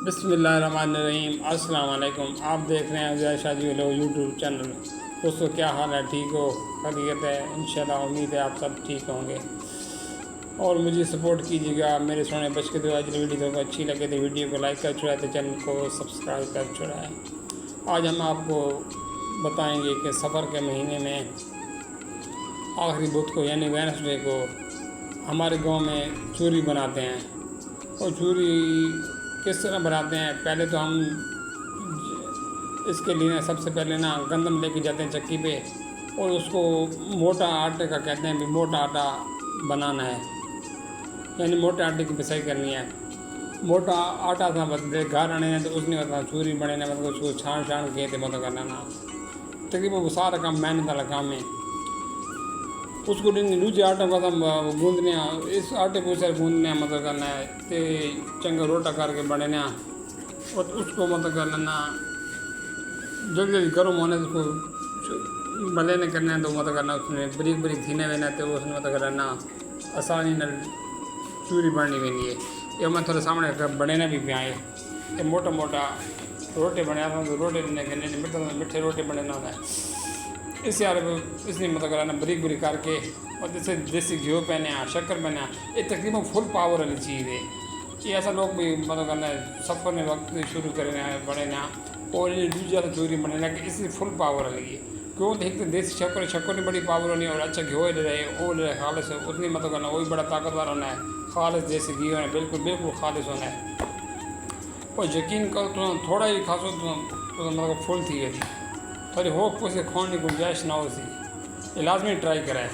بسم اللہ الرحمن الرحیم۔ السلام علیکم۔ آپ دیکھ رہے ہیں زیاد شاہ جی لو یوٹیوب چینل۔ دوستو کیا حال ہے؟ ٹھیک ہو؟ خیریت ہے؟ انشاءاللہ امید ہے آپ سب ٹھیک ہوں گے اور مجھے سپورٹ کیجیے گا۔ میرے سونے بچ کے تو آج ویڈیو کو اچھی لگے تو ویڈیو کو لائک کر چھوڑائے، تو چینل کو سبسکرائب کر چھوڑائے۔ آج ہم آپ کو بتائیں گے کہ سفر کے مہینے میں آخری بدھ کو یعنی وینسڈے کو ہمارے گاؤں میں چوری بناتے ہیں۔ اور چوری کس طرح بناتے ہیں؟ پہلے تو ہم اس کے لیے سب سے پہلے گندم لے کے جاتے ہیں چکی پہ، اور اس کو موٹا آٹے کا کہتے ہیں بھی موٹا آٹا بنانا ہے، یعنی موٹے آٹے کی پسائی کرنی ہے۔ موٹا آٹا تھا گھر آنے تو اس نے چوری بنے اس کو چھان کے تھے کرنا تقریباً وہ سارا کام محنت والا کام ہے۔ اس کو دوسرے آٹے کو گوندنے، اس آٹے کو سر گوندنے کرنا ہے تے چنگا روٹا کر کے بڑھنا، اور اس کو کر لینا جلدی گرم ہونے اس کو بلے نے کرنا ہے تو کرنا اس میں بریک بریک تھینے ہونا تو اس نے کرنا آسانی نہ چوری بڑھنی ہوئی ہے۔ یہ میں تھوڑے سامنے بڑھنا بھی پہ آئے یہ موٹا موٹا روٹے بنے تو روٹے میٹھے روٹے بنے ہوتا ہے۔ اس نے کرنا بریک بریک کر کے، اور جیسے دیسی گھیو پہنے شکر پہنے، یہ تقریباً فل پاور والی چیز ہے۔ یہ ایسا لوگ بھی کرنا سفر میں وقت شروع کرنا بڑے اور یہ دوسرا چوری بنے کہ اس لیے فل پاور والی ہے۔ کیوں ایک تو دیسی شکر نہیں بڑی پاور ہونی اور اچھا گھیو لے رہے وہ لے رہے خالص اتنی کرنا وہی بڑا طاقتور ہونا ہے، خالص دیسی گھی ہونا ہے، بالکل خالص ہونا ہے۔ اور یقین کرو تو تھوڑا ہی خاصو تو فل تھی گئی تھوڑی ہو سے کھونے کی گنجائش نہ ہو سی، یہ لازمی ٹرائی کرائے۔